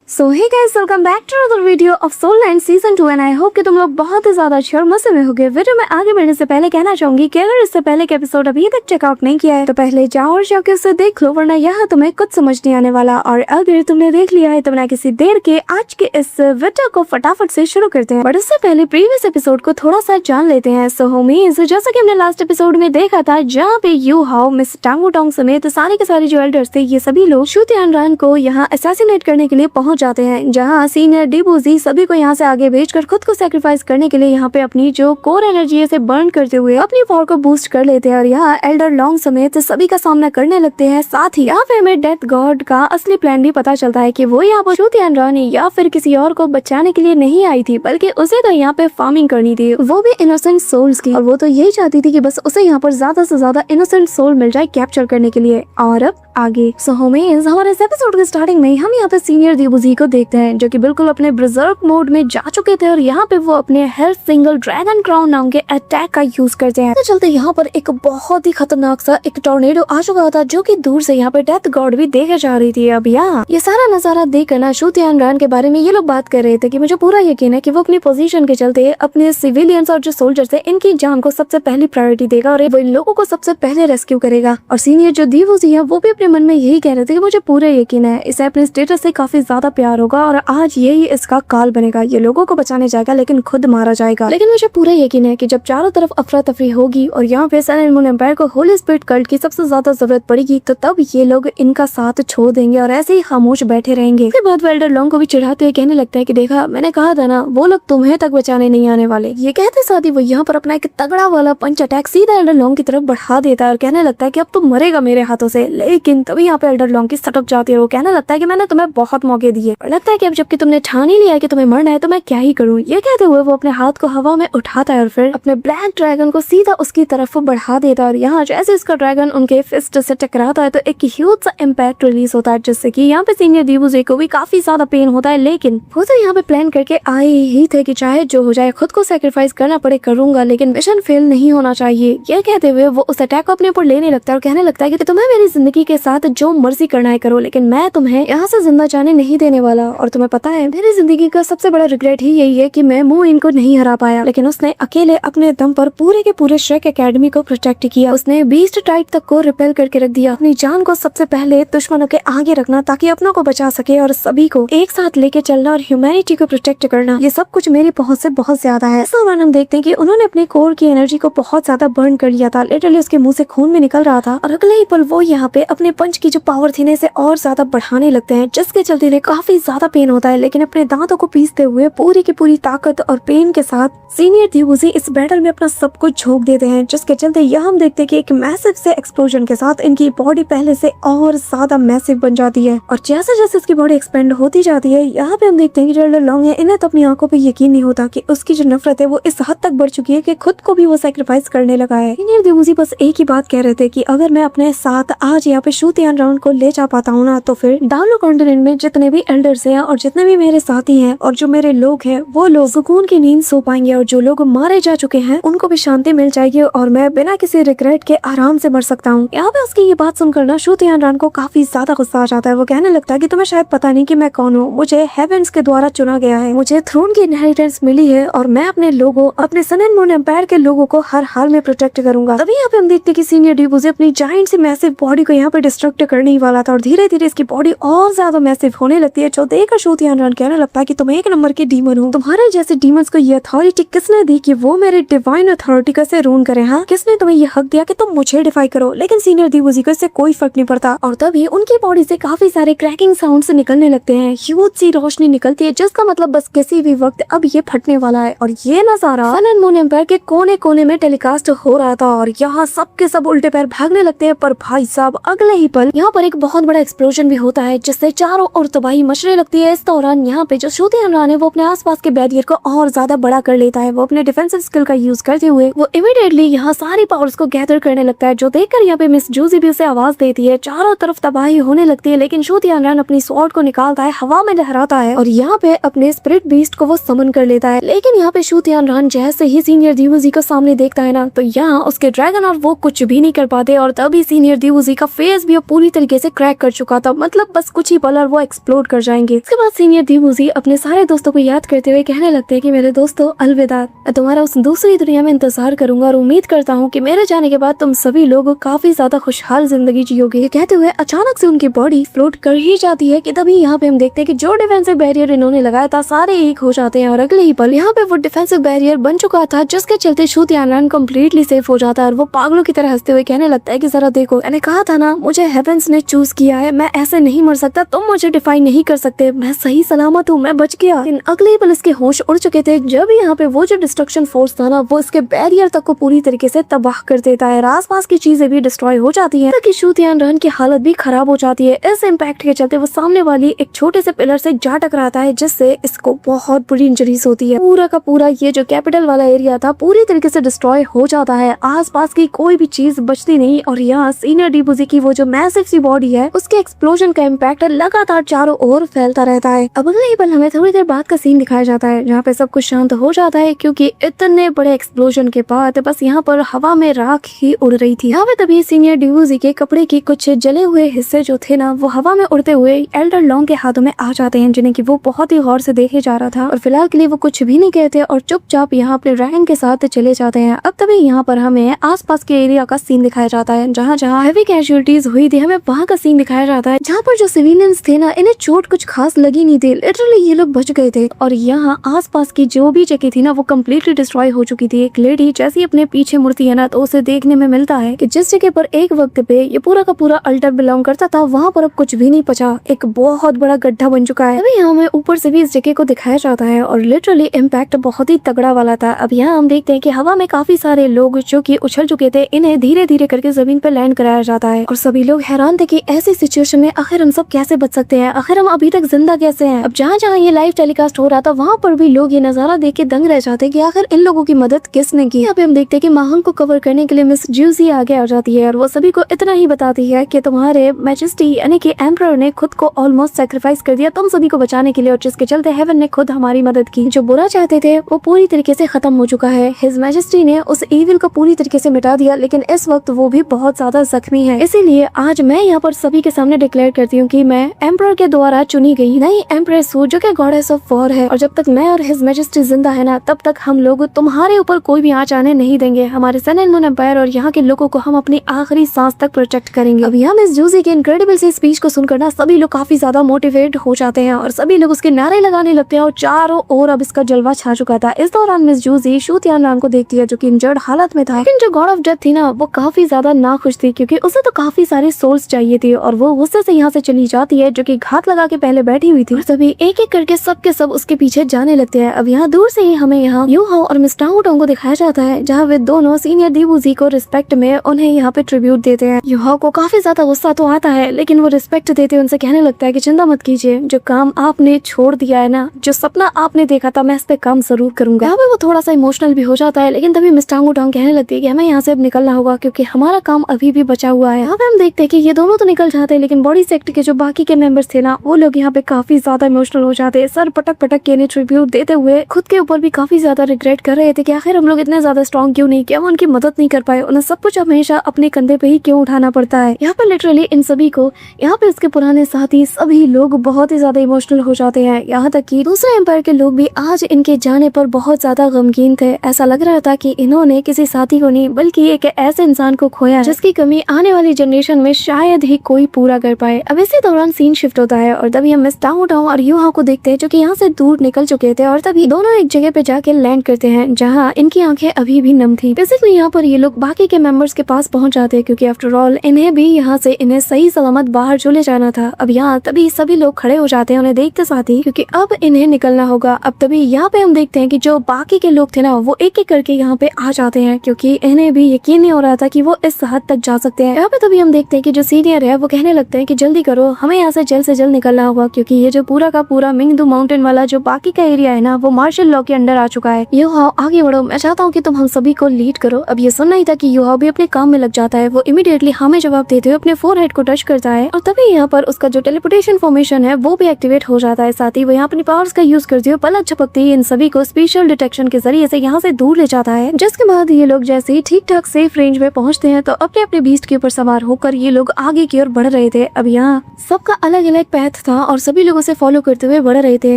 So hey guys, welcome back to another video of soul land season 2 and I hope कि तुम लोग बहुत ही ज्यादा अच्छे और मजे में होगे। वीडियो में आगे बढ़ने से पहले कहना चाहूंगी कि अगर इससे पहले के एपिसोड अभी तक चेकआउट नहीं किया है तो पहले जाओ और जाके उसे देख लो, वरना यहाँ तुम्हें कुछ समझ नहीं आने वाला। और अगर तुमने देख लिया है तो बिना किसी देर के आज के इस वीडियो को फटाफट से शुरू करते हैं। बट उससे पहले प्रीवियस एपिसोड को थोड़ा सा जान लेते हैं। सो होमीज, जैसा कि हमने लास्ट एपिसोड में देखा था जहाँ पे यू हाओ, मिस टांगू टोंग समेत सारे के सारे जो एल्डर्स थे ये सभी लोग शू तियानरान को यहाँ असैसिनेट करने के लिए पहुंच जाते हैं, जहाँ सीनियर डीबूजी सभी को यहाँ से आगे भेजकर खुद को सैक्रिफाइस करने के लिए यहाँ पे अपनी जो कोर एनर्जी है बर्न करते हुए अपनी पावर को बूस्ट कर लेते हैं और यहाँ एल्डर लॉन्ग समेत सभी का सामना करने लगते हैं। साथ ही यहाँ पे हमें डेथ गॉड का असली प्लान भी पता चलता है कि वो यहाँ पर शू तियानरान या फिर किसी और को बचाने के लिए नहीं आई थी, बल्कि उसे तो यहाँ पे फार्मिंग करनी थी, वो भी इनोसेंट सोल्स की। और वो तो यही चाहती थी कि बस उसे यहाँ पर ज्यादा से ज्यादा इनोसेंट सोल मिल जाए कैप्चर करने के लिए। और अब आगे हमारे इस एपिसोड के स्टार्टिंग में हम यहाँ पे सीनियर डीबूजी को देखते हैं जो कि बिल्कुल अपने ब्रिजर्व मोड में जा चुके थे और यहाँ पे वो अपने हेल्थ सिंगल ड्रैगन क्राउन नाम के अटैक का यूज करते हैं। तो चलते यहाँ पर एक बहुत ही खतरनाक सा एक टोर्नेडो आ चुका था जो कि दूर से यहाँ पे डेथ गॉड भी देखे जा रही थी। अब यहाँ ये सारा नजारा देख कर ना शू तियानरान के बारे में ये लोग बात कर रहे थे कि मुझे पूरा यकीन है कि वो अपनी पोजीशन के चलते अपने सिविलियंस और जो सोल्जर्स है इनकी जान को सबसे पहली प्रायोरिटी देगा और वो इन लोगों को सबसे पहले रेस्क्यू करेगा। और सीनियर जो डीबूजी है वो भी अपने मन में यही कह रहे थे कि मुझे पूरा यकीन है इसे अपने स्टेटस से काफी ज्यादा प्यार होगा और आज यही इसका काल बनेगा, ये लोगों को बचाने जाएगा लेकिन खुद मारा जाएगा। लेकिन मुझे पूरा यकीन है कि जब चारों तरफ अफरा तफरी होगी और यहाँ पे सन एंड मून एम्पायर को होली स्पिरिट कल्ट की सबसे ज्यादा जरूरत पड़ेगी तो तब ये लोग इनका साथ छोड़ देंगे और ऐसे ही खामोश बैठे रहेंगे। फिर बहुत वेल्डर लॉन्ग को भी चिढ़ाते हुए कहने लगता है कि देखा, मैंने कहा था ना, वो लोग तुम्हें तक बचाने नहीं आने वाले। ये कहते साथ ही वो यहाँ पर अपना एक तगड़ा वाला पंच अटैक सीधा एल्डर लॉन्ग की तरफ बढ़ा देता है और कहने लगता है कि अब तुम मरेगा मेरे हाथों से। लेकिन तभी यहाँ पे एल्डर लॉन्ग की सटक जाती है, वो कहने लगता है कि मैंने तुम्हें बहुत मौके दिए और लगता है कि अब जबकि तुमने ठान ही लिया है कि तुम्हें मरना है तो मैं क्या ही करूँ। ये कहते हुए वो अपने हाथ को हवा में उठाता है और फिर अपने ब्लैक ड्रैगन को सीधा उसकी तरफ बढ़ा देता है और यहाँ जैसे इसका ड्रैगन उनके फिस्ट से टकराता है तो एक ह्यूज सा इम्पैक्ट रिलीज होता है, जिससे कि यहाँ पे सीनियर डीबूजी को भी काफी ज्यादा पेन होता है। लेकिन वो तो यहाँ पे प्लान करके आए ही थे कि चाहे जो हो जाए खुद को सैक्रिफाइस करना पड़े करूंगा, लेकिन मिशन फेल नहीं होना चाहिए। ये कहते हुए वो उस अटैक को अपने ऊपर लेने लगता है और कहने लगता है कि तुम्हें मेरी जिंदगी के साथ जो मर्जी करना है करो, लेकिन मैं तुम्हें यहाँ से जिंदा जाने नहीं देने वाला। और तुम्हें पता है मेरी जिंदगी का सबसे बड़ा रिग्रेट ही यही है कि मैं मून इनको नहीं हरा पाया, लेकिन उसने अकेले अपने दम पर पूरे के पूरे श्रेक एकेडमी को प्रोटेक्ट किया। उसने बीस्ट टाइप तक को रिपेल करके रख दिया। अपनी जान को सबसे पहले दुश्मनों के आगे रखना ताकि अपनों को बचा सके और सभी को एक साथ लेके चलना और ह्यूमैनिटी को प्रोटेक्ट करना, ये सब कुछ मेरी पहुंच से बहुत ज्यादा है। इस दौरान हम देखते हैं कि उन्होंने अपने कोर की एनर्जी को बहुत ज्यादा बर्न कर लिया था। लिटरली उसके मुंह से खून भी निकल रहा था और अगले ही पल वो यहाँ पे अपने पंच की जो पावर थी इसे और ज्यादा बढ़ाने लगते हैं, जिसके चलते इन्हें काफी ज्यादा पेन होता है। लेकिन अपने दांतों को पीसते हुए पूरी की पूरी ताकत और पेन के साथ सीनियर डीबूजी इस बैटल में अपना सब कुछ झोंक देते हैं, जिसके चलते यह हम देखते हैं कि एक मैसिव से एक्सप्लोजन के साथ इनकी बॉडी पहले से और ज्यादा मैसिव बन जाती है। और जैसे जैसे इसकी बॉडी एक्सपेंड होती जाती है यहाँ पे हम देखते हैं कि जो एल्डर लॉन्ग है इन्हें तो अपनी आंखों पे यकीन नहीं होता कि उसकी जो नफरत है वो इस हद तक बढ़ चुकी है कि खुद को भी वो सैक्रिफाइस करने लगा है। सीनियर डीबूजी बस एक ही बात कह रहे थे कि अगर मैं अपने साथ आज यहाँ पे शू तियानरान को ले जा पाता हूँ ना तो फिर डाउलो कॉन्टिनेंट में जितने भी एल्डर्स हैं और जितने भी मेरे साथी हैं और जो मेरे लोग हैं वो लोग सुकून की नींद सो पाएंगे और जो लोग मारे जा चुके हैं उनको भी शांति मिल जाएगी और मैं बिना किसी रिग्रेट के आराम से मर सकता हूँ। यहाँ पे उसकी ये बात सुनकर ना शू तियानरान को काफी ज्यादा गुस्सा आ जाता है। वो कहने लगता है कि तुम्हें शायद पता नहीं कि मैं कौन हूँ, मुझे हेवेंस के द्वारा चुना गया है, मुझे थ्रोन की इनहेरिटेंस मिली है और मैं अपने लोगों, अपने सन एंड मून एम्पायर के लोगों को हर हाल में प्रोटेक्ट करूंगा। तभी यहाँ पे हम देखते हैं कि सीनियर डीबूजी अपनी जायंट सी मैसिव बॉडी को यहाँ पे डिस्ट्रक्ट करने ही वाला था और धीरे धीरे इसकी बॉडी और ज्यादा मैसिव होने लगती है, जो देखकर शू तियानरान कहने लगता है कि तुम एक नंबर के डीमन हो। तुम्हारे जैसे डीमंस को ये अथॉरिटी किसने दी कि वो मेरे डिवाइन अथॉरिटी को से रूल करे? हाँ, किसने तुम्हें ये हक दिया कि तुम मुझे डिफाई करो? लेकिन सीनियर डीबूजी को इससे कोई फर्क नहीं पड़ता और तभी उनकी बॉडी से काफी सारे क्रैकिंग साउंड्स निकलने लगते हैं। ह्यूज सी रोशनी निकलती है जिसका मतलब बस किसी भी वक्त अब ये फटने वाला है। और ये नजारा सन एंड मून एम्पायर के कोने कोने में टेलीकास्ट हो रहा था और यहाँ सबके सब उल्टे पैर भागने लगते हैं। पर भाई साहब अगले ही पल यहाँ पर एक बहुत बड़ा एक्सप्लोजन भी होता है जिससे चारों ओर तबाही मचने लगती है। इस दौरान यहाँ पे जो शू तियानरान है वो अपने आसपास के बैरियर को और ज्यादा बड़ा कर लेता है। वो अपने डिफेंसिव स्किल का यूज करते हुए वो इमीडिएटली यहाँ सारी पावर्स को गैदर करने लगता है, जो देखकर यहाँ पे मिस जूजी भी उसे आवाज देती है। चारों तरफ तबाही होने लगती है लेकिन शू तियानरान अपनी स्वॉर्ड को निकालता है, हवा में लहराता है और यहाँ पे अपने स्पिरिट बीस्ट को वो समन कर लेता है। लेकिन यहाँ पे शू तियानरान जैसे ही सीनियर डीबूजी को सामने देखता है ना तो यहाँ उसके ड्रैगन और वो कुछ भी नहीं कर पाते और तभी सीनियर डीबूजी का फेस डिफेंस भी पूरी तरीके से क्रैक कर चुका था, मतलब बस कुछ ही पल और वो एक्सप्लोड कर जाएंगे। इसके बाद सीनियर डीबूजी अपने सारे दोस्तों को याद करते हुए कहने लगते हैं कि मेरे दोस्तों अलविदा, मैं तुम्हारा उस दूसरी दुनिया में इंतजार करूंगा और उम्मीद करता हूँ कि मेरे जाने के बाद तुम सभी लोग काफी ज्यादा खुशहाल जिंदगी जियोगे। कहते हुए अचानक से उनकी बॉडी फ्लोट कर ही जाती है कि तभी यहाँ पे हम देखते हैं कि जो डिफेंसिव बैरियर इन्होंने लगाया था सारे एक हो जाते हैं और अगले ही पल यहाँ पे वो डिफेंसिव बैरियर बन चुका था, जिसके चलते शू तियानलान कम्प्लीटली सेफ हो जाता है और वो पागलों की तरह हंसते हुए कहने लगता है कि जरा देखो, मैंने कहा था ना, मुझे हेवेंस ने चूज किया है, मैं ऐसे नहीं मर सकता, तुम मुझे डिफाइन नहीं कर सकते, मैं सही सलामत हूँ, मैं बच गया। लेकिन अगले ही पल इसके होश उड़ चुके थे जब यहाँ पे वो जो डिस्ट्रक्शन फोर्स था ना वो इसके बैरियर तक को पूरी तरीके से तबाह कर देता है। आसपास की चीजें भी डिस्ट्रॉय हो जाती है, ताकि शू तियानलान की हालत भी खराब हो जाती है। इस इम्पैक्ट के चलते वो सामने वाली एक छोटे से पिलर से जा टकराता है, जिससे इसको बहुत बुरी इंजरीज होती है। पूरा का पूरा ये जो कैपिटल वाला एरिया था पूरी तरीके से डिस्ट्रॉय हो जाता है, आसपास की कोई भी चीज बचती नहीं। और यहाँ सीनियर डीबूजी की वो जो मैसिव सी बॉडी है उसके एक्सप्लोजन का इम्पैक्ट लगातार चारों ओर फैलता रहता है। अब अगले ही पल हमें थोड़ी देर बाद का सीन दिखाया जाता है जहाँ पे सब कुछ शांत हो जाता है, क्योंकि इतने बड़े एक्सप्लोजन के बाद बस यहाँ पर हवा में राख ही उड़ रही थी। यहाँ पे तभी सीनियर डीबूजी के कपड़े के कुछ जले हुए हिस्से जो थे ना वो हवा में उड़ते हुए एल्डर लॉन्ग के हाथों में आ जाते हैं, जिन्हें कि वो बहुत ही गौर से देखे जा रहा था। और फिलहाल के लिए वो कुछ भी नहीं कहते और चुपचाप यहाँ अपने रैंक के साथ चले जाते हैं। अब तभी यहाँ पर हमें आसपास के एरिया का सीन दिखाया जाता है, जहाँ जहाँ हेवी कैजुअलिटीज हुई थी हमें वहाँ का सीन दिखाया जाता है, जहाँ पर जो सिविलियंस थे ना इन्हें चोट कुछ खास लगी नहीं थी, लिटरली ये लोग बच गए थे। और यहाँ आसपास की जो भी जगह थी ना वो कम्प्लीटली डिस्ट्रॉय हो चुकी थी। एक लेडी जैसी अपने पीछे मुड़ती है ना तो उसे देखने में मिलता है कि जिस जगह पर एक वक्त पे ये पूरा का पूरा अल्टर बिलोंग करता था वहाँ पर अब कुछ भी नहीं बचा, एक बहुत बड़ा गड्ढा बन चुका है। अभी हमें ऊपर से भी इस जगह को दिखाया जाता है और लिटरली इम्पैक्ट बहुत ही तगड़ा वाला था। अब यहाँ हम देखते हैं कि हवा में काफी सारे लोग जो कि उछल चुके थे इन्हें धीरे धीरे करके जमीन पर लैंड कराया जाता है और सभी लोग हैरान थे कि ऐसी सिचुएशन में आखिर हम सब कैसे बच सकते हैं, आखिर हम अभी तक जिंदा कैसे हैं। अब जहाँ जहाँ ये लाइव टेलीकास्ट हो रहा था वहाँ पर भी लोग ये नजारा देख के दंग रह जाते कि आखिर इन लोगों की मदद किसने की। यहाँ पे हम देखते हैं कि माहौल को कवर करने के लिए मिस ज्यूजी आगे आ जाती है और वो सभी को इतना ही बताती है कि तुम्हारे मैजेस्टी यानी कि एम्परर ने खुद को ऑलमोस्ट सैक्रिफाइस कर दिया तुम सभी को बचाने के लिए, और जिसके चलते हेवन ने खुद हमारी मदद की। जो बुरा चाहते थे वो पूरी तरीके से खत्म हो चुका है, हिज मैजेस्टी ने उस इविल को पूरी तरीके से मिटा दिया, लेकिन इस वक्त वो भी बहुत ज्यादा जख्मी है। इसीलिए आज मैं यहाँ पर सभी के सामने डिक्लेयर करती हूँ कि मैं एम्परर के द्वारा चुनी गई नई एम्प्रेस हूँ, जो कि गॉडेस ऑफ वॉर है। और जब तक मैं और हिज मैजेस्टी जिंदा है ना तब तक हम लोग तुम्हारे ऊपर कोई भी आँच आने नहीं देंगे। हमारे सन एंड मून एम्पायर और यहाँ के लोगों को हम अपनी आखिरी सांस तक प्रोटेक्ट करेंगे। अब यहाँ मिस ज्यूजी के इनक्रेडिबल सी स्पीच को सुनकर ना सभी लोग काफी ज्यादा मोटिवेट हो जाते हैं और सभी लोग उसके नारे लगाने लगते हैं और चारों ओर अब इसका जलवा छा चुका था। इस दौरान मिस ज्यूजी शू तियानलान को देखती है जो कि इंजर्ड हालत में था, लेकिन जो गॉड ऑफ डेथ थी ना वो काफी ज्यादा नाखुश थी क्योंकि उसे तो काफी सारे सोल्स चाहिए थी और वो गुस्से से यहाँ से चली जाती है, जो कि घात लगा के पहले बैठी हुई थी। सभी एक एक करके सब के सब उसके पीछे जाने लगते हैं। अब यहाँ दूर से ही हमें यहाँ यू हाओ और मिस टांग को दिखाया जाता है, जहाँ वे दोनों सीनियर डीबूजी को रिस्पेक्ट में उन्हें यहाँ पे ट्रिब्यूट देते हैं। यू हाओ को काफी ज्यादा गुस्सा तो आता है, लेकिन वो रिस्पेक्ट देते उनसे कहने लगता है कि चिंता मत कीजिए, जो काम आपने छोड़ दिया है ना, जो सपना आपने देखा था, मैं इस पे काम जरूर करूंगा। यहाँ पे वो थोड़ा सा इमोशनल भी हो जाता है, लेकिन तभी मिस टांग कहने लगती है कि हमें यहाँ से अब निकलना होगा क्योंकि हमारा काम अभी भी बचा हुआ है। यहाँ पे हम देखते हैं कि ये दोनों तो निकल जाते हैं, लेकिन बॉडी सेक्ट के जो बाकी के मेंबर्स थे ना वो लोग यहाँ पे काफी ज्यादा इमोशनल हो जाते हैं, सर पटक पटक के इन्हें ट्रिब्यूट देते हुए खुद के ऊपर भी काफी ज्यादा रिग्रेट कर रहे थे कि आखिर हम लोग इतने ज्यादा स्ट्रॉन्ग क्यों नहीं किया, हम उनकी मदद नहीं कर पाए, उन्हें सब कुछ हमेशा अपने कंधे पे ही क्यों उठाना पड़ता है। यहाँ पे लिटरली इन सभी को, यहाँ पे उसके पुराने साथी सभी लोग बहुत ही ज्यादा इमोशनल हो जाते हैं। यहाँ तक कि दूसरे एम्पायर के लोग भी आज इनके जाने पर बहुत ज्यादा गमगीन थे। ऐसा लग रहा था कि इन्होंने किसी साथी को नहीं बल्कि एक ऐसे इंसान को खोया जिसकी कमी आने वाली जनरेशन में शायद ही कोई पूरा कर पाए। अब इसी दौरान सीन शिफ्ट होता है और तभी हम मिस टांग और यू हाओ को देखते हैं जो कि यहाँ से दूर निकल चुके थे और तभी दोनों एक जगह पे जाके लैंड करते हैं जहाँ इनकी आंखें अभी भी नम थी। बेसिकली यहाँ पर ये लोग बाकी के मेंबर्स के पास पहुंच जाते हैं क्योंकि आफ्टर ऑल इन्हें भी यहाँ से इन्हें सही सलामत बाहर चले जाना था। अब यहाँ तभी सभी लोग खड़े हो जाते हैं उन्हें देखते साथ ही, क्योंकि अब इन्हें निकलना होगा। अब तभी यहाँ पे हम देखते हैं कि जो बाकी के लोग थे ना वो एक एक करके यहाँ पे आ जाते हैं क्योंकि इन्हें भी यकीन नहीं हो रहा था कि वो इस हद तक जा सकते हैं। यहाँ पे तभी हम देखते हैं कि जो सीनियर है वो कहने लगते हैं कि जल्दी करो, हमें यहाँ से जल्द निकलना होगा क्योंकि ये जो पूरा का पूरा मिंगदू माउंटेन वाला जो बाकी का एरिया है ना वो मार्शल लॉ के अंडर आ चुका है। यू हाओ आगे बढ़ो, मैं चाहता हूँ कि तुम हम सभी को लीड करो। अब ये सुनना ही था कि यू हाओ भी अपने काम में लग जाता है। वो इमीडिएटली हमें जवाब देते हुए अपने फोरहेड को टच करता है और तभी यहाँ पर उसका जो टेलीपोर्टेशन फॉर्मेशन है वो भी एक्टिवेट हो जाता है। साथ ही वो यहाँ अपनी पावर्स का यूज करते हुए पलक झपकते ही इन सभी को स्पेशल डिटेक्शन के जरिए से यहाँ से दूर ले जाता है, जिसके बाद ये लोग जैसे ही ठीक ठाक सेफ रेंज में पहुँचते हैं तो अपने अपने बीस्ट के ऊपर सवार होकर और ये लोग आगे की ओर बढ़ रहे थे। अब यहाँ सबका अलग अलग पैथ था और सभी लोगों से फॉलो करते हुए बढ़ रहे थे।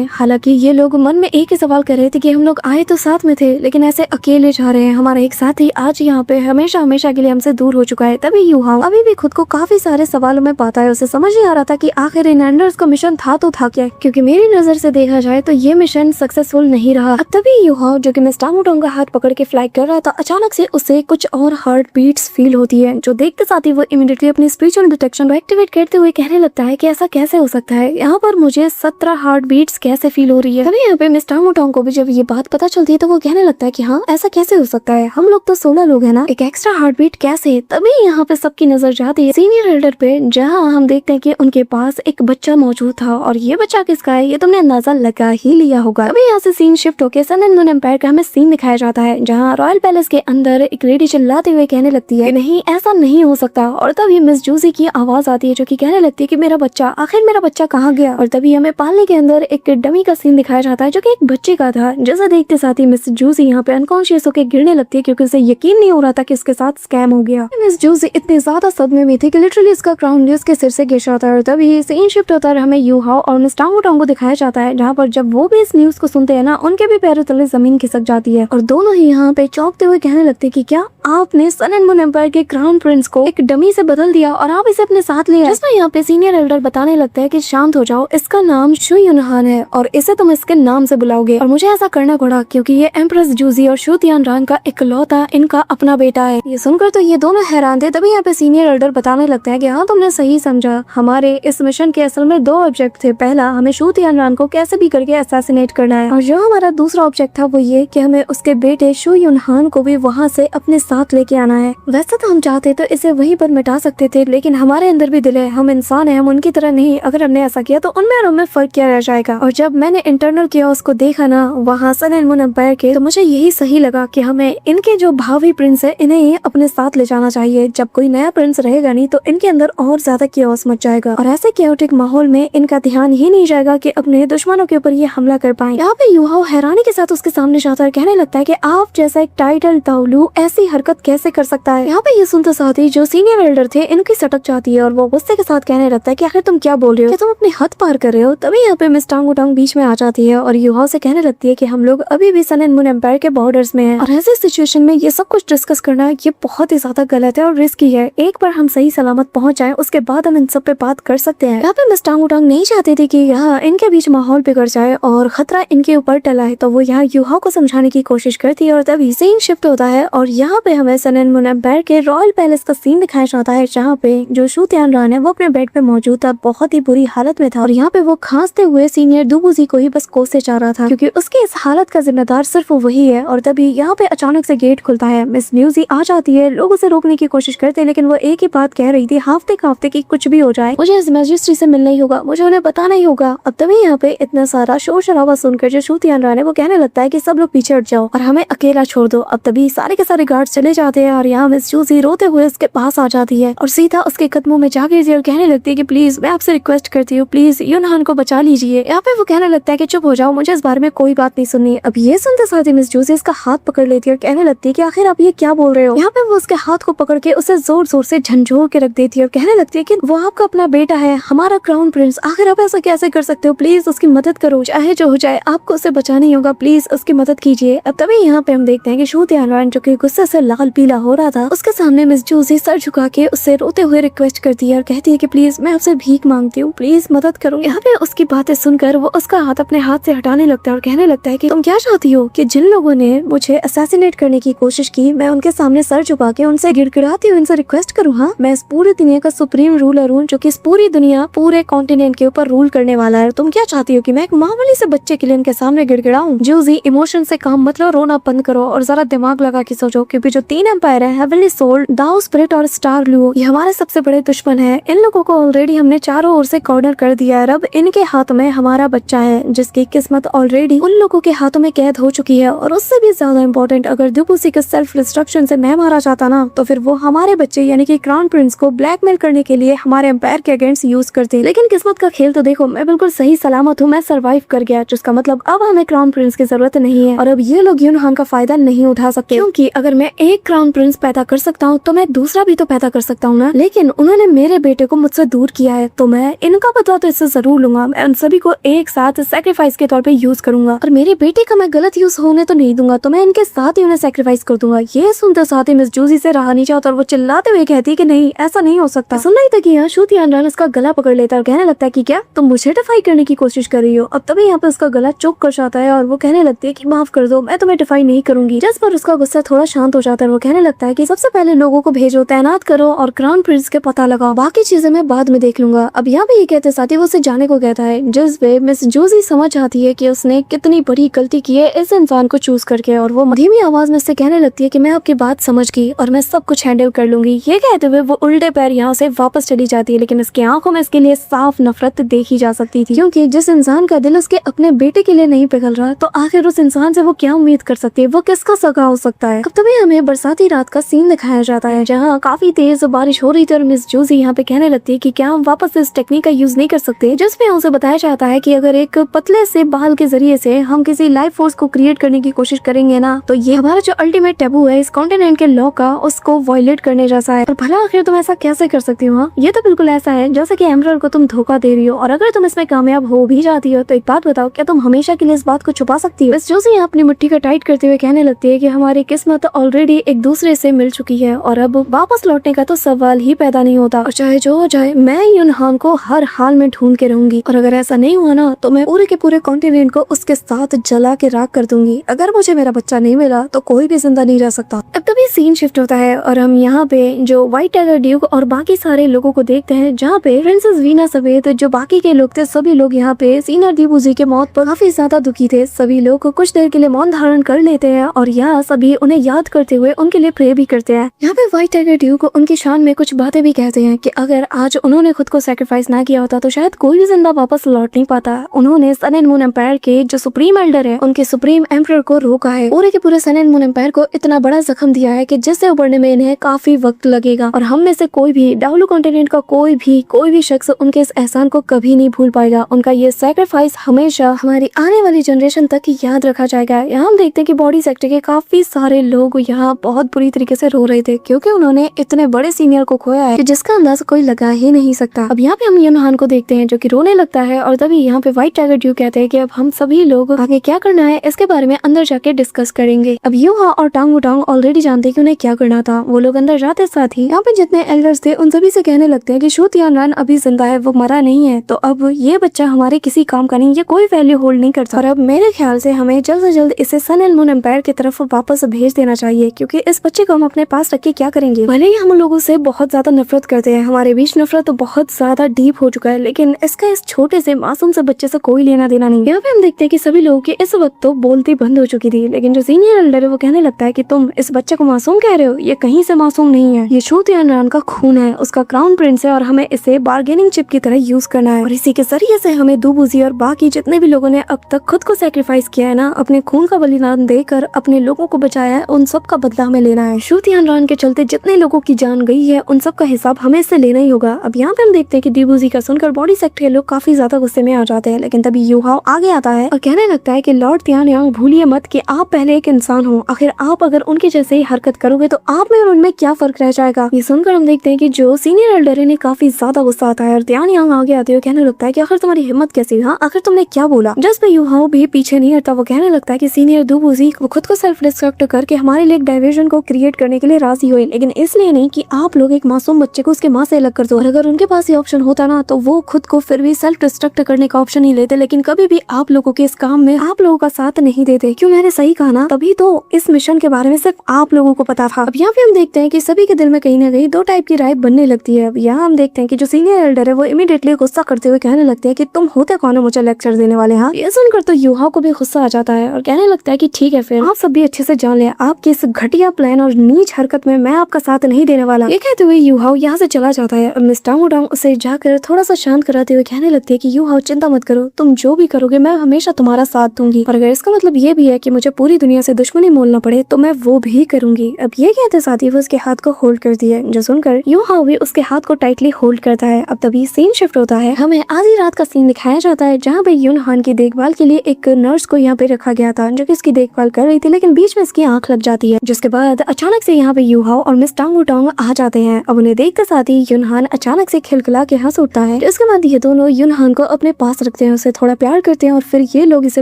हालांकि ये लोग मन में एक ही सवाल कर रहे थे कि हम लोग आए तो साथ में थे, लेकिन ऐसे अकेले जा रहे हैं। हमारा एक साथी आज यहाँ पे हमेशा हमेशा के लिए हमसे दूर हो चुका है। तभी यूहाओ अभी भी खुद को काफी सारे सवालों में पाता है। उसे समझ नहीं आ रहा था कि आखिर इन एंडर्स का मिशन था तो था क्या, क्योंकि मेरी नजर से देखा जाए तो ये मिशन सक्सेसफुल नहीं रहा। अब तभी यूहाओ जो कि मिस टांगुटोंग का हाथ पकड़ के फ्लाई कर रहा था, अचानक से उसे कुछ और हार्ट बीट्स फील होती है, जो देखते साथ ही वो इमीडिएटली अपनी स्पिरिचुअल डिटेक्शन को एक्टिवेट करते हुए कहने लगता है कि ऐसा कैसे हो सकता है, यहाँ पर मुझे 17 हार्ट बीट्स कैसे फील हो रही है। तभी यहाँ पे मिस टांगुटोंग को भी जब ये बात पता चलती है तो वो कहने लगता है कि हाँ ऐसा कैसे हो सकता है, हम लोग तो 16 लोग हैं ना, एक एक्स्ट्रा हार्ट बीट कैसे। तभी यहाँ पे सबकी नजर जाती है सीनियर एल्डर पे, जहाँ हम देखते हैं कि उनके पास एक बच्चा मौजूद था और ये बच्चा किसका है ये तुमने अंदाजा लगा ही लिया होगा। अभी यहाँ से सीन शिफ्ट होकर सन एंड मून एम्पायर का हमें सीन दिखाया जाता है, जहाँ रॉयल पैलेस के अंदर एक लेडी चिल्लाते हुए कहने लगती है नहीं ऐसा नहीं हो सकता। और तभी मिस जूसी की आवाज आती है जो कि कहने लगती है कि मेरा बच्चा, आखिर मेरा बच्चा कहाँ गया। और तभी हमें पालने के अंदर एक डमी का सीन दिखाया जाता है जो कि एक बच्चे का था। जैसा देखते साथ ही मिस जूसी यहाँ पे अनकॉन्शियस होकर गिरने लगती है, क्योंकि उसे यकीन नहीं हो रहा था कि उसके साथ स्कैम हो गया। मिस जूसी इतनी ज्यादा सदमे में थी कि लिटरली इसका क्राउन उसके सिर से गिर जाता है। और तभी सीन शिफ्ट होता है, हमें यूहाओ और मिस टांगुटोंग को दिखाया जाता है, जहाँ पर जब वो भी इस न्यूज को सुनते हैं ना, उनके भी पैरों तले जमीन खिसक जाती है और दोनों ही यहाँ पे चौंकते हुए कहने लगते हैं कि क्या आपने सन एंड मून एम्पायर के क्राउन प्रिंस को एक डमी से बदल दिया और आप इसे अपने साथ ले आए। जिसमें यहाँ पे सीनियर एल्डर बताने लगता है कि शांत हो जाओ, इसका नाम शु युनहान है और इसे तुम इसके नाम से बुलाओगे और मुझे ऐसा करना पड़ा क्योंकि ये एम्प्रेस जूजी और शु तियानरान का इकलौता इनका अपना बेटा है। ये सुनकर तो ये दोनों हैरान थे। तभी यहाँ पे सीनियर एल्डर बताने लगता है कि हाँ तुमने सही समझा, हमारे इस मिशन के असल में 2 ऑब्जेक्ट थे। पहला, हमें शु तियानरान को कैसे भी करके असैसिनेट करना है, और जो हमारा दूसरा ऑब्जेक्ट था वो ये कि हमें उसके बेटे शु युनहान को भी वहाँ से अपने साथ लेके आना है। वैसे तो हम चाहते तो इसे वहीं पर मिटा सकते थे, लेकिन हमारे अंदर भी दिल है, हम इंसान हैं, हम उनकी तरह नहीं। अगर हमने ऐसा किया तो उनमें और हमें फर्क क्या रह जाएगा। और जब मैंने इंटरनल कियोस्क को देखा ना वहाँ सन एंड मून एम्पायर के, तो मुझे यही सही लगा कि हमें इनके जो भावी प्रिंस है इन्हें ही अपने साथ ले जाना चाहिए। जब कोई नया प्रिंस रहेगा नहीं तो इनके अंदर और ज्यादा कियोस मच जाएगा और ऐसे क्योटिक माहौल में इनका ध्यान ही नहीं जाएगा कि अपने दुश्मनों के ऊपर ये हमला कर पाए। यहाँ पे यूहाओ हैरानी के साथ उसके सामने जाता है, कहने लगता है कि आप जैसा एक टाइटल ताउलू ऐसी हरकत कैसे कर सकता है। यहाँ पे ये सुनते साथ ही जो सीनियर एल्डर थे इनकी सटक जाती है और वो गुस्से के साथ कहने लगता है कि आखिर तुम क्या बोल रहे हो, क्या तुम अपनी हद पार कर रहे हो। तभी यहाँ पे मिस टांगुटोंग बीच में आ जाती है और यूहाओ से कहने लगती है कि हम लोग अभी भी सन एंड मून एम्पायर के बॉर्डर्स में हैं और ऐसी सिचुएशन में ये सब कुछ डिस्कस करना ये बहुत ही ज्यादा गलत है और रिस्की है। एक बार हम सही सलामत पहुंच जाए उसके बाद हम इन सब पे बात कर सकते हैं। यहाँ पे मिस टांगुटोंग नहीं चाहती थी कि यहाँ इनके बीच माहौल बिगड़ जाए और खतरा इनके ऊपर टलाए, तो वो यहाँ यूहाओ को समझाने की कोशिश करती है। और तभी सीन शिफ्ट होता है और यहाँ पे हमें सन एंड मून एम्पायर के रॉयल पैलेस का सीन दिखाया जाता है, जहाँ पे जो शु तियानरान है वो अपने बेड पे मौजूद था, बहुत ही बुरी हालत में था और यहाँ पे वो खांसते हुए सीनियर दुबुजी को ही बस कोसे जा रहा था, क्योंकि उसकी इस हालत का जिम्मेदार सिर्फ वही है। और तभी यहाँ पे अचानक से गेट खुलता है, मिस न्यूजी आ जाती है, लोग उसे रोकने की कोशिश करते हैं, लेकिन वो एक ही बात कह रही थी, हाफ्ते काफ्ते की कुछ भी हो जाए मुझे इस मैजिस्ट्री से मिलना ही होगा, मुझे उन्हें बताना ही होगा। अब तभी यहाँ पे इतना सारा शोर शराबा सुनकर जो शु तियानरान है वो कहने लगता है कि सब लोग पीछे हट जाओ और हमें अकेला छोड़ दो। अब तभी सारे के सारे गार्ड चले जाते हैं और यहाँ मिस जूसी रोते हुए उसके पास आ जाती है और सीधा उसके कदमों में जा गिरती है और कहने लगती है कि प्लीज मैं आपसे रिक्वेस्ट करती हूँ, प्लीज युनहान को बचा लीजिए। यहाँ पे वो कहने लगता है कि चुप हो जाओ, मुझे इस बारे में कोई बात नहीं सुननी। अब ये सुनते साथ ही मिस जूसी इसका हाथ पकड़ लेती है और कहने लगती है कि आखिर आप ये क्या बोल रहे हो। यहाँ पे वो उसके हाथ को पकड़ के उसे जोर जोर से झंझोर के रख देती है और कहने लगती है कि वो आपका अपना बेटा है, हमारा क्राउन प्रिंस, आखिर आप ऐसा कैसे कर सकते हो, प्लीज उसकी मदद करो, चाहे जो हो जाए आपको उसे बचाना ही होगा, प्लीज उसकी मदद कीजिए। अब तभी यहाँ पे हम देखते हैं कि शु तियानरान जो कि गुस्से से लाल पीला हो रहा था, उसके सामने मिस जूसी सर झुका के उससे रोते हुए रिक्वेस्ट करती है और कहती है कि प्लीज मैं आपसे भीख मांगती हूँ, प्लीज मदद करो। यहाँ पे उसकी बातें सुनकर वो उसका हाथ अपने हाथ से हटाने लगता है और कहने लगता है कि तुम क्या चाहती हो कि जिन लोगों ने मुझे असैसिनेट करने की कोशिश की मैं उनके सामने सर झुका के उनसे गिड़गिड़ाती हूँ, उनसे रिक्वेस्ट करूँ। हाँ, मैं इस पूरी दुनिया का सुप्रीम रूलर हूँ जो कि इस पूरी दुनिया पूरे कॉन्टिनेंट के ऊपर रूल करने वाला है। तुम क्या चाहती हो कि मैं एक मामूली से बच्चे के लिए उनके सामने गिड़गिड़ाऊं? जूजी, इमोशन से काम मतलब रोना बंद करो और जरा दिमाग लगा के सोचो, क्योंकि जो 3 एम्पायर है, हेवनली सोल, दाओ स्पिरिट और स्टार लुओ, ये हमारे सबसे बड़े दुश्मन है। इन लोगों को ऑलरेडी हमने चारों ओर से कॉर्नर कर दिया है। अब इनके हाथ में हमारा बच्चा है जिसकी किस्मत ऑलरेडी उन लोगों के हाथों में कैद हो चुकी है। और उससे भी ज्यादा इम्पोर्टेंट, अगर दुबुसी के सेल्फ डिस्ट्रक्शन से मैं मारा जाता ना तो फिर वो हमारे बच्चे यानी कि क्राउन प्रिंस को ब्लैकमेल करने के लिए हमारे एम्पायर के अगेंस्ट यूज करते। लेकिन किस्मत का खेल तो देखो, मैं बिल्कुल सही सलामत हूँ, मैं सर्वाइव कर गया, जिसका मतलब अब हमें क्राउन प्रिंस की जरूरत नहीं है और अब ये लोग युनहान का फायदा नहीं उठा सकते, क्योंकि अगर मैं एक क्राउन प्रिंस पैदा कर सकता हूँ तो मैं दूसरा भी तो पैदा कर सकता हूँ। सकता हूँ ना, लेकिन उन्होंने मेरे बेटे को मुझसे दूर किया है तो मैं इनका बदला तो इससे जरूर लूंगा। मैं उन सभी को एक साथ सेक्रीफाइस के तौर पे यूज करूंगा और मेरे बेटे का मैं गलत यूज होने तो नहीं दूंगा, तो मैं इनके साथ ही उन्हें सेक्रीफाइस कर दूंगा। ये सुनते साथ ही मिस जूजी से रहा नहीं चाहता और वो चिल्लाते हुए कहती है कि नहीं, ऐसा नहीं हो सकता। सुनना ही था कि यहाँ शू तियानरान उसका गला पकड़ लेता है और कहने लगता है कि क्या तुम मुझे डिफाई करने की कोशिश कर रही हो। अब तभी यहाँ पे उसका गला चौक कर जाता है और वो कहने लगती है कि माफ कर दो, मैं तुम्हें डिफाई नहीं करूंगी। जिस पर उसका गुस्सा थोड़ा शांत हो जाता है। वो कहने लगता है कि सबसे पहले लोगों को भेजो, तैनात करो और क्राउन प्रिंस के पता लगाओ, बाकी चीजें मैं बाद में देख लूंगा। अब यहाँ पे ये कहते साथ ही वो उसे जाने को कहता है, जिस पे मिस जूजी समझ आती है कि उसने कितनी बड़ी गलती की है इस इंसान को चूज करके, और वो धीमी आवाज में से कहने लगती है कि मैं आपकी बात समझ गई और मैं सब कुछ हैंडल कर लूंगी। ये कहते हुए वो उल्टे पैर यहाँ से वापस चली जाती है, लेकिन इसकी आंखों में इसके लिए साफ नफरत देखी जा सकती थी, क्योंकि जिस इंसान का दिल उसके अपने बेटे के लिए नहीं पिघल रहा तो आखिर उस इंसान से वो क्या उम्मीद कर सकती है, वो किसका सगा हो सकता है। अब तभी हमें बरसाती रात का सीन दिखाया जाता है जहाँ काफी तेज बारिश हो रही थी और मिस जूजी यहाँ पे कहने लगती है कि क्या हम वापस इस टेक्निक का यूज नहीं कर सकते, जिसमें उसे बताया जाता है कि अगर एक पतले से बाल के जरिए से हम किसी लाइफ फोर्स को क्रिएट करने की कोशिश करेंगे ना, तो ये हमारा जो अल्टीमेट टैबू है इस कॉन्टिनेंट के लॉ का, उसको वायलेट करने जैसा है। और भला आखिर तुम ऐसा कैसे कर सकती हो? ये तो बिल्कुल ऐसा है जैसे कि एम्परर को तुम धोखा दे रही हो, और अगर तुम इसमें कामयाब हो भी जाती हो तो एक बात बताओ, क्या तुम हमेशा के लिए इस बात को छुपा सकती हो? मिस जूजी अपनी मुट्ठी को टाइट करते हुए कहने लगती है कि हमारी किस्मत ऑलरेडी एक दूसरे से मिल चुकी है और अब वापस लौटने का तो सवाल ही पैदा नहीं होता, और चाहे जो हो जाए मैं यूनहान को हर हाल में ढूंढ के रहूंगी, और अगर ऐसा नहीं हुआ ना तो मैं पूरे के पूरे कॉन्टिनेंट को उसके साथ जला के राख कर दूंगी। अगर मुझे मेरा बच्चा नहीं मिला तो कोई भी जिंदा नहीं रह सकता। अब तभी सीन शिफ्ट होता है और हम यहाँ पे जो व्हाइट टाइगर ड्यूक और बाकी सारे लोगों को देखते हैं, जहाँ पे प्रिंसेस वीना समेत जो बाकी के लोग थे सभी लोग यहाँ पे सीनियर दीबूजी के मौत पर काफी ज्यादा दुखी थे। सभी लोग कुछ देर के लिए मौन धारण कर लेते हैं और यहाँ सभी उन्हें याद करते हुए उनके लिए प्रे भी करते हैं। यहाँ पे व्हाइट टाइगर ड्यूक उनकी शान में कुछ बातें भी कहते हैं कि अगर आज उन्होंने खुद को सैक्रिफाइस ना किया होता तो शायद कोई भी जिंदा वापस लौट नहीं पाता। उन्होंने सन एंड मून एम्पायर के जो सुप्रीम एल्डर है उनके सुप्रीम एम्परर को रोका है, पूरे के पूरे सन एंड मून एम्पायर को इतना बड़ा जख्म दिया है कि जिससे उबरने में इन्हें काफी वक्त लगेगा, और हम में से कोई भी डाउलू कॉन्टिनेंट का कोई भी शख्स उनके इस एहसान को कभी नहीं भूल पाएगा। उनका ये सैक्रिफाइस हमेशा हमारी आने वाली जनरेशन तक याद रखा जाएगा। यहाँ हम देखते हैं कि बॉडी सेक्टर के काफी सारे लोग यहाँ बहुत बुरी तरीके से रो रहे थे, क्योंकि उन्होंने इतने बड़े सीनियर को खोया है कि जिसका अंदाजा कोई लगा ही नहीं सकता। अब यहाँ पे हम यूनहान को देखते हैं जो कि रोने लगता है, और तभी यहाँ पे व्हाइट टाइगर ड्यूक कहते हैं कि अब हम सभी लोग आगे क्या करना है इसके बारे में अंदर जाके डिस्कस करेंगे। अब यूहा और टांग वुटांग ऑलरेडी जानते हैं कि उन्हें क्या करना था। वो लोग अंदर जाते साथ ही यहाँ पे जितने एल्डर्स थे उन सभी से कहने लगते हैं कि शू तियानरान अभी जिंदा है, वो मरा नहीं है, तो अब ये बच्चा हमारे किसी काम का नहीं, ये कोई वैल्यू होल्ड नहीं करता, और अब मेरे ख्याल से हमें जल्द से जल्द इसे सन एंड मून एम्पायर की तरफ वापस भेज देना चाहिए, क्योंकि इस बच्चे को हम अपने पास रख के क्या करेंगे। भले ही हम लोगों से बहुत ज्यादा नफरत करते हैं, हमारे बीच नफरत तो बहुत ज्यादा डीप हो चुका है, लेकिन इसका इस छोटे से मासूम से बच्चे से कोई लेना देना नहीं। यहाँ पे हम देखते हैं कि सभी लोगों की इस वक्त तो बोलती बंद हो चुकी थी, लेकिन जो सीनियर एल्डर है वो कहने लगता है कि तुम इस बच्चे को मासूम कह रहे हो, ये कहीं से मासूम नहीं है, ये शू तियानरान का खून है, उसका क्राउन प्रिंस है, और हमें इसे बार्गेनिंग चिप की तरह यूज करना है, और इसी के जरिए से हमें दूबूजी और बाकी जितने भी लोगों ने अब तक खुद को सैक्रिफाइस किया है ना, अपने खून का बलिदान देकर अपने लोगों को बचाया है, उन सब का बदला हमें लेना है। शू तियानरान के चलते जितने लोगों की जान गई है उन सब का हिसाब हमें इससे लेना ही होगा। अब यहाँ पे हम देखते हैं कि दीबूजी का सुनकर बॉडी सेक्टर के लोग काफी ज्यादा गुस्से में आ जाते हैं, लेकिन तभी यूहाओ आगे आता है और कहने लगता है कि लॉर्ड तियानयांग भूलिए मत कि आप पहले एक इंसान हो, आखिर आप अगर उनके जैसे ही हरकत करोगे तो आप में और उनमें क्या फर्क रह जाएगा। ये सुनकर हम देखते हैं कि जो सीनियर एल्डर ने काफी ज्यादा गुस्सा आता है और तियानयांग आगे आते हुए कहने लगता है कि आखिर तुम्हारी हिम्मत कैसी हुई, हाँ आखिर तुमने क्या बोला। जिस पे यूहाओ भी पीछे नहीं हटता, वो कहने लगता है कि सीनियर दूबूजी वो खुद को सेल्फ डिस्ट्रक्ट करके हमारे लिए एक डाइवर्जन को क्रिएट करने के लिए राजी हुए, लेकिन इसलिए नहीं कि आप लोग एक मासूम बच्चे को उसके माँ से अलग कर दो, और अगर उनके पास ये ऑप्शन होता ना तो वो खुद को फिर भी सेल्फ डिस्ट्रक्ट करने का ऑप्शन ही लेते, लेकिन कभी भी आप लोगों के इस काम में आप लोगों का साथ नहीं देते। क्यों, मैंने सही कहा ना, तभी तो इस मिशन के बारे में सिर्फ आप लोगों को पता था। अब यहाँ पे हम देखते हैं कि सभी के दिल में कहीं ना कहीं दो टाइप की राय बनने लगती है। अब यहाँ हम देखते हैं कि जो सीनियर एल्डर है वो इमीडिएटली गुस्सा करते हुए कहने लगते हैं कि तुम होते कौन हो मुझे लेक्चर देने वाले। हाँ, ये सुनकर तो यूहाओ को भी गुस्सा आ जाता है और कहने लगता है कि ठीक है, फिर आप सब भी अच्छे से जान ले, आपके इस घटिया प्लान और नीच हरकत में मैं आपका साथ नहीं देने वाला। ये कहते हुए यूहाओ यहाँ से चला जाता है। मिस टांग वुटांग उसे जाकर थोड़ा सा शांत कराते हुए कहने लगती है कि यूहाओ चिंता मत करो, तुम जो भी करोगे मैं हमेशा तुम्हारा साथ दूंगी, और अगर इसका मतलब ये भी है कि मुझे पूरी दुनिया से दुश्मनी मोलना पड़े तो मैं वो भी करूंगी। अब ये कहते साथ ही वो उसके हाथ को होल्ड कर दिया, जो सुनकर यूहाओ भी उसके हाथ को टाइटली होल्ड करता है। अब तभी सीन शिफ्ट होता है, हमें आधी रात का सीन दिखाया जाता है जहाँ पे यूनहान की देखभाल के लिए एक नर्स को यहाँ पे रखा गया था जो कि इसकी देखभाल कर रही थी, लेकिन बीच में इसकी आंख लग जाती है, जिसके बाद अचानक से यहाँ पे यूहाओ और मिस टांग वुटांग आ जाते जाते हैं। अब उन्हें देखते साथ ही युनहान अचानक से खिलखिला के हंस उठता है। इसके बाद ये दोनों युनहान को अपने पास रखते हैं, उसे थोड़ा प्यार करते हैं और फिर ये लोग इसे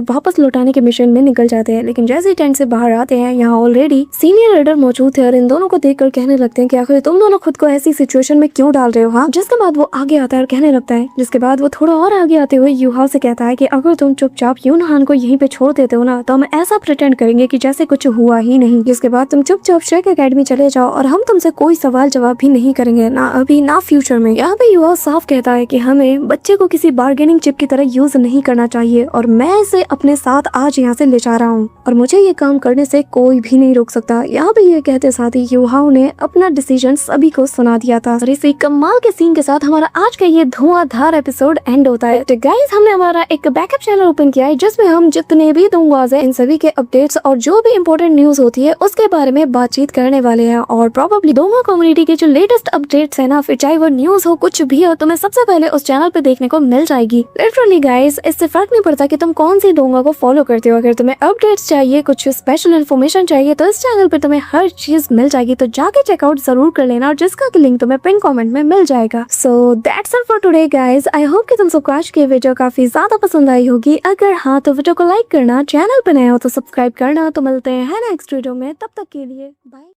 वापस लौटाने के मिशन में निकल जाते हैं। लेकिन जैसे ही टेंट से बाहर आते हैं, यहाँ ऑलरेडी सीनियर लीडर मौजूद है और इन दोनों को देखकर कहने लगते हैं कि आखिर तुम दोनों खुद को ऐसी सिचुएशन में क्यों डाल रहे हो। हाँ, जिसके बाद वो आगे आता है और कहने लगता है, जिसके बाद वो थोड़ा और आगे आते हुए यूहा से कहता है कि अगर तुम चुपचाप युनहान को यहीं पे छोड़ देते हो ना, तो हम ऐसा प्रिटेंड करेंगे कि जैसे कुछ हुआ ही नहीं। जिसके बाद तुम चुपचाप शेक एकेडमी चले जाओ और हम तुमसे कोई सवाल जवाब भी नहीं करेंगे, ना अभी ना फ्यूचर में। यहाँ पे युवा साफ कहता है कि हमें बच्चे को किसी बार्गेनिंग चिप की तरह यूज नहीं करना चाहिए और मैं इसे अपने साथ आज यहाँ से ले जा रहा हूँ और मुझे ये काम करने से कोई भी नहीं रोक सकता। यहाँ पे ये कहते साथ ही युहाओं ने अपना डिसीजन सभी को सुना दिया था। और इसी कमाल के सीन के साथ हमारा आज का ये धुआंधार एपिसोड एंड होता है। तो गाइस, हमने हमारा एक बैकअप चैनल ओपन किया है जिसमें हम जितने भी दोंगाज है इन सभी के अपडेट्स और जो भी इम्पोर्टेंट न्यूज होती है उसके बारे में बातचीत करने वाले हैं। और प्रोबेबली दोंगा कम्युनिटी के जो लेटेस्ट अपडेट्स है ना, फिर चाहे वो न्यूज हो कुछ भी हो, तुम्हें सबसे पहले उस चैनल पे देखने को मिल जाएगी। लिटरली गाइस, इससे फर्क नहीं पड़ता कि तुम कौन सी दोंगा को फॉलो करते हो। अगर तुम्हें अपडेट्स चाहिए, कुछ स्पेशल इन्फॉर्मेशन चाहिए, तो इस चैनल पे तुम्हें हर चीज मिल जाएगी। तो जाके चेकआउट जरूर कर लेना और जिसका लिंक तुम्हें पिन कमेंट में मिल जाएगा। So that's it for today guys. I hope कि तुम सबको आज की वीडियो काफी ज्यादा पसंद आई होगी। अगर हाँ, तो वीडियो को लाइक करना, चैनल पे नए हो तो सब्सक्राइब करना। तो मिलते हैं नेक्स्ट वीडियो में, तब तक के लिए बाय।